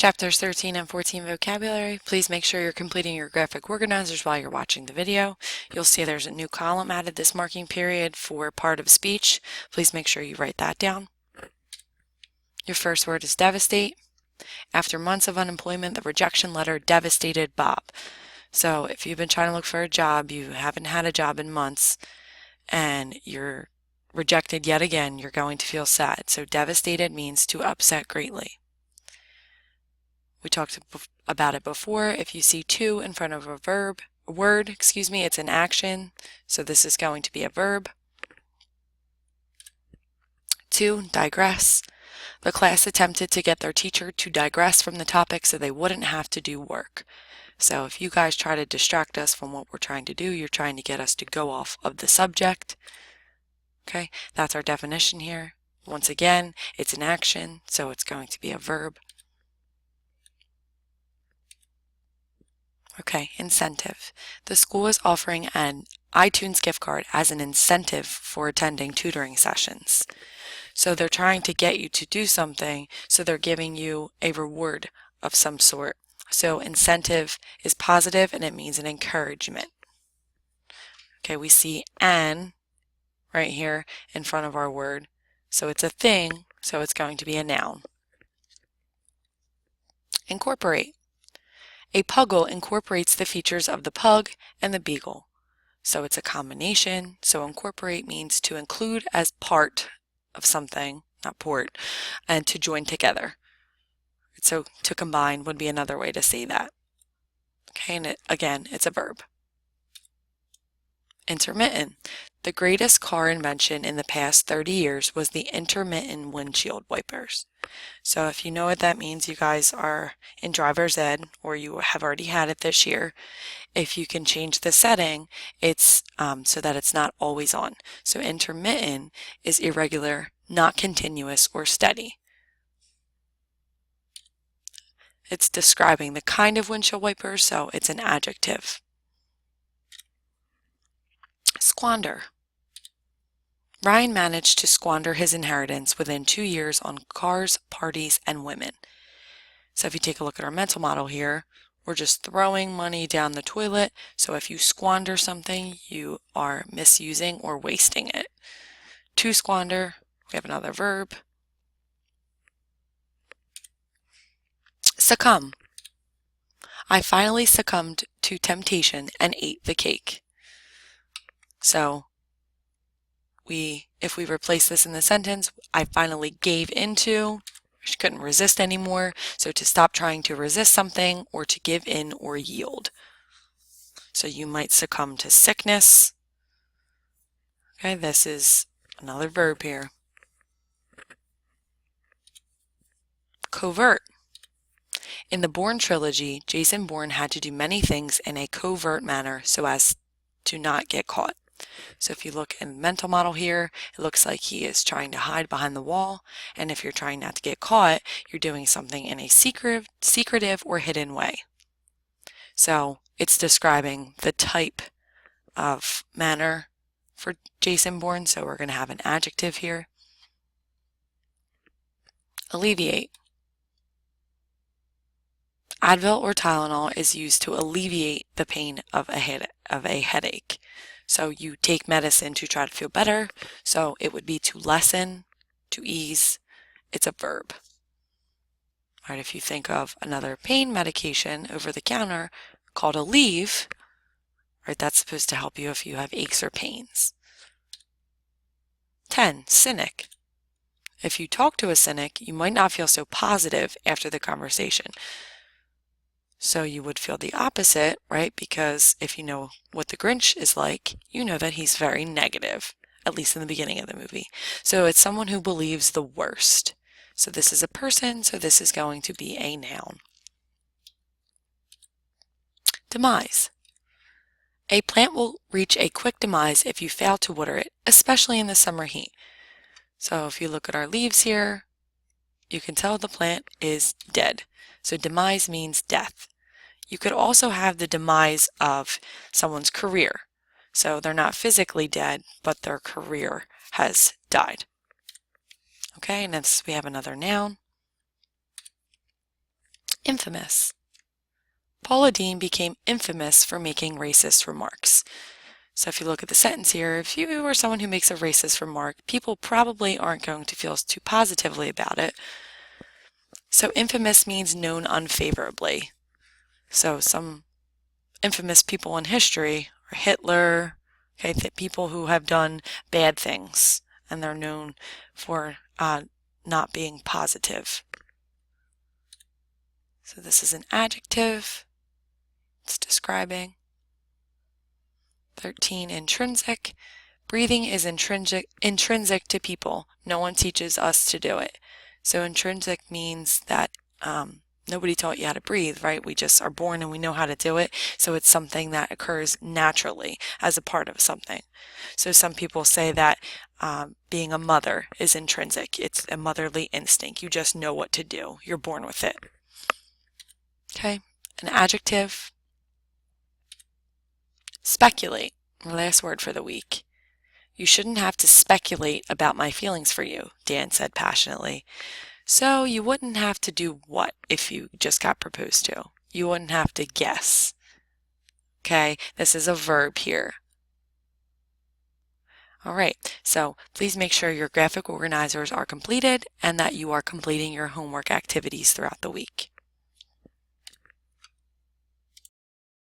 Chapters 13 and 14 vocabulary. Please make sure you're completing your graphic organizers while you're watching the video. You'll see there's a new column added this marking period for part of speech. Please make sure you write that down. Your first word is devastate. After months of unemployment, the rejection letter devastated Bob. So if you've been trying to look for a job, you haven't had a job in months, and you're rejected yet again, you're going to feel sad. So devastated means to upset greatly. We talked about it before. If you see to in front of a word, it's an action. So this is going to be a verb. To digress. The class attempted to get their teacher to digress from the topic so they wouldn't have to do work. So if you guys try to distract us from what we're trying to do, you're trying to get us to go off of the subject. Okay, that's our definition here. Once again, it's an action, so it's going to be a verb. Okay, incentive. The school is offering an iTunes gift card as an incentive for attending tutoring sessions. So they're trying to get you to do something, so they're giving you a reward of some sort. So incentive is positive and it means an encouragement. Okay, we see an right here in front of our word. So it's a thing, so it's going to be a noun. Incorporate. A puggle incorporates the features of the pug and the beagle. So it's a combination. So incorporate means to include as part of something, not port, and to join together. So to combine would be another way to say that. Okay, and again, it's a verb. Intermittent. The greatest car invention in the past 30 years was the intermittent windshield wipers. So if you know what that means, you guys are in driver's ed or you have already had it this year. If you can change the setting, it's so that it's not always on. So intermittent is irregular, not continuous or steady. It's describing the kind of windshield wiper, so it's an adjective. Squander. Ryan managed to squander his inheritance within 2 years on cars, parties, and women. So if you take a look at our mental model here, we're just throwing money down the toilet. So if you squander something, you are misusing or wasting it. To squander, we have another verb. Succumb. I finally succumbed to temptation and ate the cake. So if we replace this in the sentence, I finally gave into, I couldn't resist anymore. So to stop trying to resist something or to give in or yield. So you might succumb to sickness. Okay, this is another verb here. Covert. In the Bourne trilogy, Jason Bourne had to do many things in a covert manner so as to not get caught. So if you look in the mental model here, it looks like he is trying to hide behind the wall. And if you're trying not to get caught, you're doing something in a secretive or hidden way. So it's describing the type of manner for Jason Bourne. So we're going to have an adjective here. Alleviate. Advil or Tylenol is used to alleviate the pain of a headache. So you take medicine to try to feel better. So it would be to lessen, to ease. It's a verb. All right, if you think of another pain medication over the counter called Aleve, right, that's supposed to help you if you have aches or pains. 10. Cynic. If you talk to a cynic, you might not feel so positive after the conversation. So you would feel the opposite, right? Because if you know what the Grinch is like, you know that he's very negative, at least in the beginning of the movie. So it's someone who believes the worst. So this is a person, so this is going to be a noun. Demise. A plant will reach a quick demise if you fail to water it, especially in the summer heat. So if you look at our leaves here, you can tell the plant is dead. So demise means death. You could also have the demise of someone's career. So they're not physically dead, but their career has died. Okay, and we have another noun. Infamous. Paula Deen became infamous for making racist remarks. So if you look at the sentence here, if you are someone who makes a racist remark, people probably aren't going to feel too positively about it. So infamous means known unfavorably. So some infamous people in history are Hitler, okay, people who have done bad things, and they're known for not being positive. So this is an adjective. It's describing. 13, intrinsic. Breathing is intrinsic to people. No one teaches us to do it. So intrinsic means that nobody taught you how to breathe, right? We just are born and we know how to do it. So it's something that occurs naturally as a part of something. So some people say that being a mother is intrinsic. It's a motherly instinct. You just know what to do. You're born with it. Okay, an adjective. Speculate. Last word for the week. You shouldn't have to speculate about my feelings for you, Dan said passionately. So you wouldn't have to do what if you just got proposed to? You wouldn't have to guess. Okay, this is a verb here. All right, so please make sure your graphic organizers are completed and that you are completing your homework activities throughout the week.